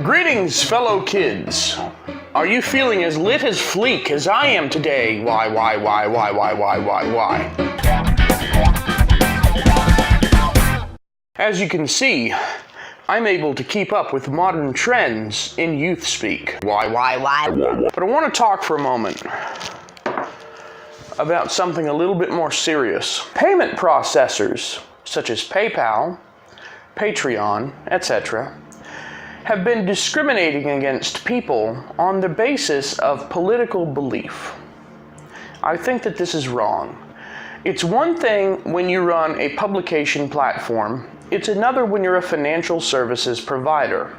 Greetings, fellow kids. Are you feeling as lit as fleek as I am today? Why? As you can see, I'm able to keep up with modern trends in youth speak. Why? But I want to talk for a moment about something a little bit more serious. Payment processors, such as PayPal, Patreon, etc., have been discriminating against people on the basis of political belief. I think that this is wrong. It's one thing when you run a publication platform, it's another when you're a financial services provider.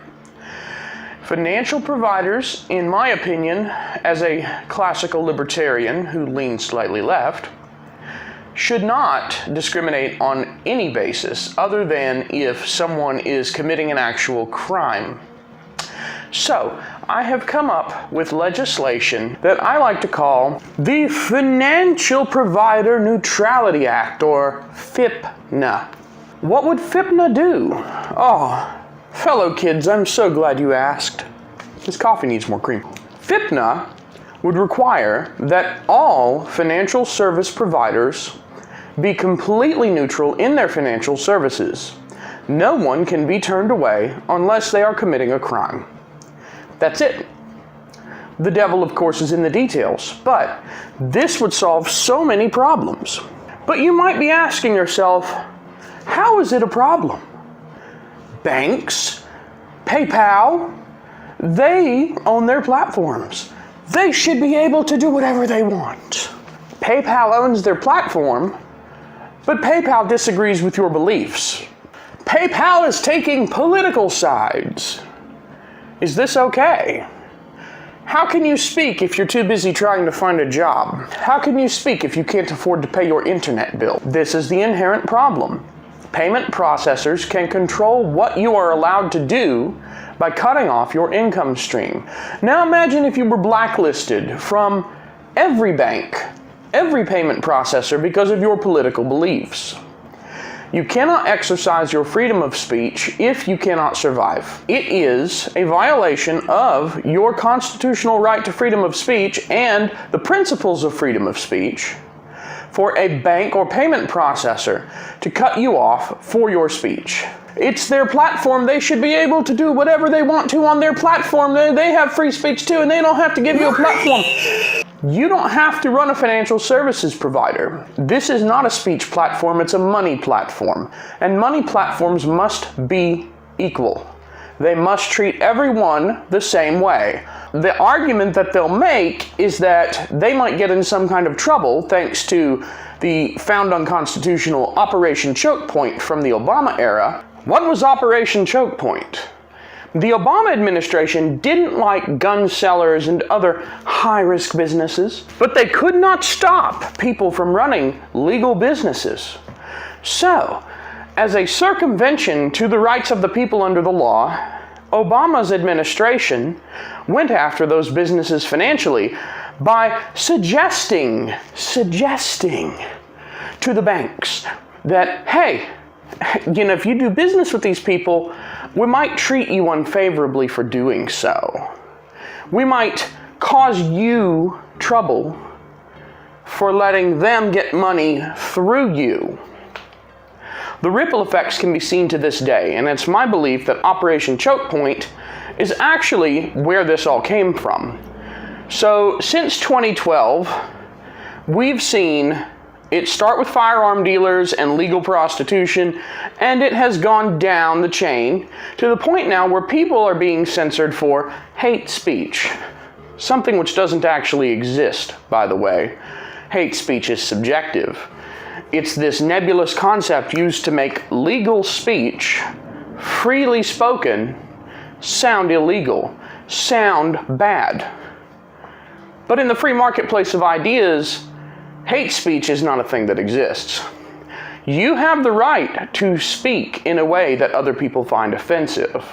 Financial providers, in my opinion, as a classical libertarian who leans slightly left, should not discriminate on any basis other than if someone is committing an actual crime. So, I have come up with legislation that I like to call the Financial Provider Neutrality Act, or FIPNA. What would FIPNA do? Oh, fellow kids, I'm so glad you asked. This coffee needs more cream. FIPNA would require that all financial service providers be completely neutral in their financial services. No one can be turned away unless they are committing a crime. That's it. The devil, of course, is in the details, but this would solve so many problems. But you might be asking yourself, how is it a problem? Banks, PayPal, they own their platforms. They should be able to do whatever they want. PayPal owns their platform, but PayPal disagrees with your beliefs. PayPal is taking political sides. Is this okay? How can you speak if you're too busy trying to find a job? How can you speak if you can't afford to pay your internet bill? This is the inherent problem. Payment processors can control what you are allowed to do by cutting off your income stream. Now imagine if you were blacklisted from every bank, every payment processor because of your political beliefs. You cannot exercise your freedom of speech if you cannot survive. It is a violation of your constitutional right to freedom of speech and the principles of freedom of speech for a bank or payment processor to cut you off for your speech. It's their platform. They should be able to do whatever they want to on their platform. They have free speech too, and they don't have to give you a platform. You don't have to run a financial services provider. This is not a speech platform, it's a money platform. And money platforms must be equal. They must treat everyone the same way. The argument that they'll make is that they might get in some kind of trouble thanks to the found unconstitutional Operation Choke Point from the Obama era. What was Operation Choke Point? The Obama administration didn't like gun sellers and other high-risk businesses, but they could not stop people from running legal businesses. So, as a circumvention to the rights of the people under the law, Obama's administration went after those businesses financially by suggesting to the banks that, hey, if you do business with these people, we might treat you unfavorably for doing so. We might cause you trouble for letting them get money through you. The ripple effects can be seen to this day, and it's my belief that Operation Choke Point is actually where this all came from. So, since 2012, we've seen it start with firearm dealers and legal prostitution, and it has gone down the chain to the point now where people are being censored for hate speech. Something which doesn't actually exist, by the way. Hate speech is subjective. It's this nebulous concept used to make legal speech, freely spoken, sound illegal, sound bad. But in the free marketplace of ideas, hate speech is not a thing that exists. You have the right to speak in a way that other people find offensive.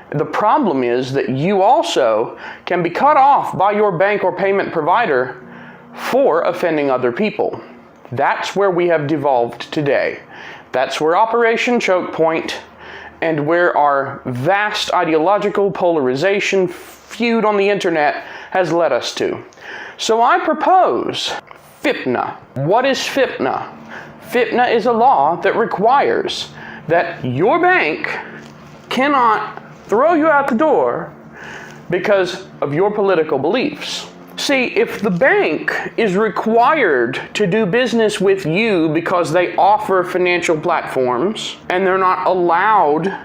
The problem is that you also can be cut off by your bank or payment provider for offending other people. That's where we have devolved today. That's where Operation Choke Point and where our vast ideological polarization feud on the internet has led us to. So I propose FIPNA. What is FIPNA? FIPNA is a law that requires that your bank cannot throw you out the door because of your political beliefs. See, if the bank is required to do business with you because they offer financial platforms, and they're not allowed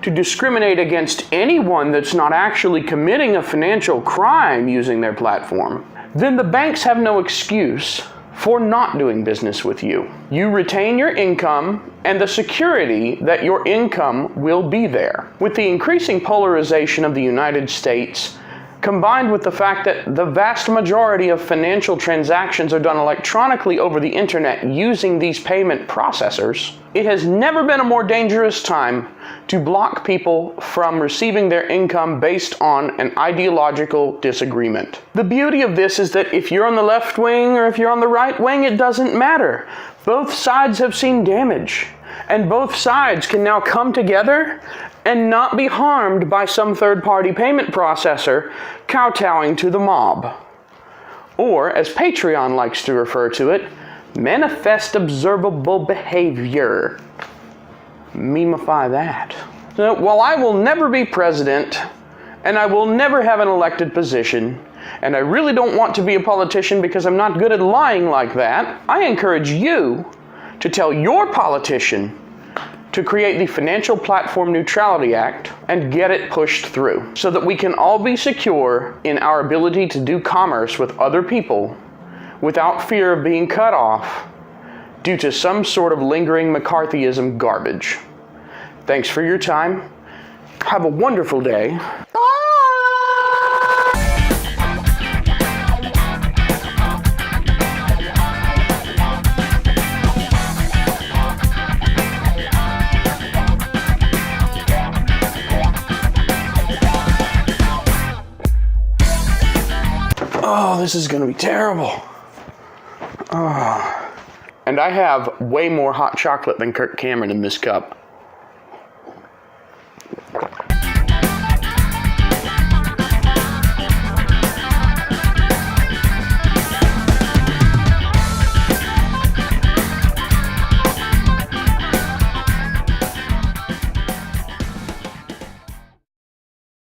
to discriminate against anyone that's not actually committing a financial crime using their platform, then the banks have no excuse for not doing business with you. You retain your income and the security that your income will be there. With the increasing polarization of the United States, combined with the fact that the vast majority of financial transactions are done electronically over the internet using these payment processors, it has never been a more dangerous time to block people from receiving their income based on an ideological disagreement. The beauty of this is that if you're on the left wing or if you're on the right wing, it doesn't matter. Both sides have seen damage, and both sides can now come together and not be harmed by some third-party payment processor kowtowing to the mob. Or, as Patreon likes to refer to it, manifest observable behavior. Memify that. So, while I will never be president, and I will never have an elected position, and I really don't want to be a politician because I'm not good at lying like that, I encourage you to tell your politician to create the Financial Platform Neutrality Act and get it pushed through so that we can all be secure in our ability to do commerce with other people without fear of being cut off due to some sort of lingering McCarthyism garbage. Thanks for your time. Have a wonderful day. Oh, this is gonna be terrible. Oh. And I have way more hot chocolate than Kirk Cameron in this cup.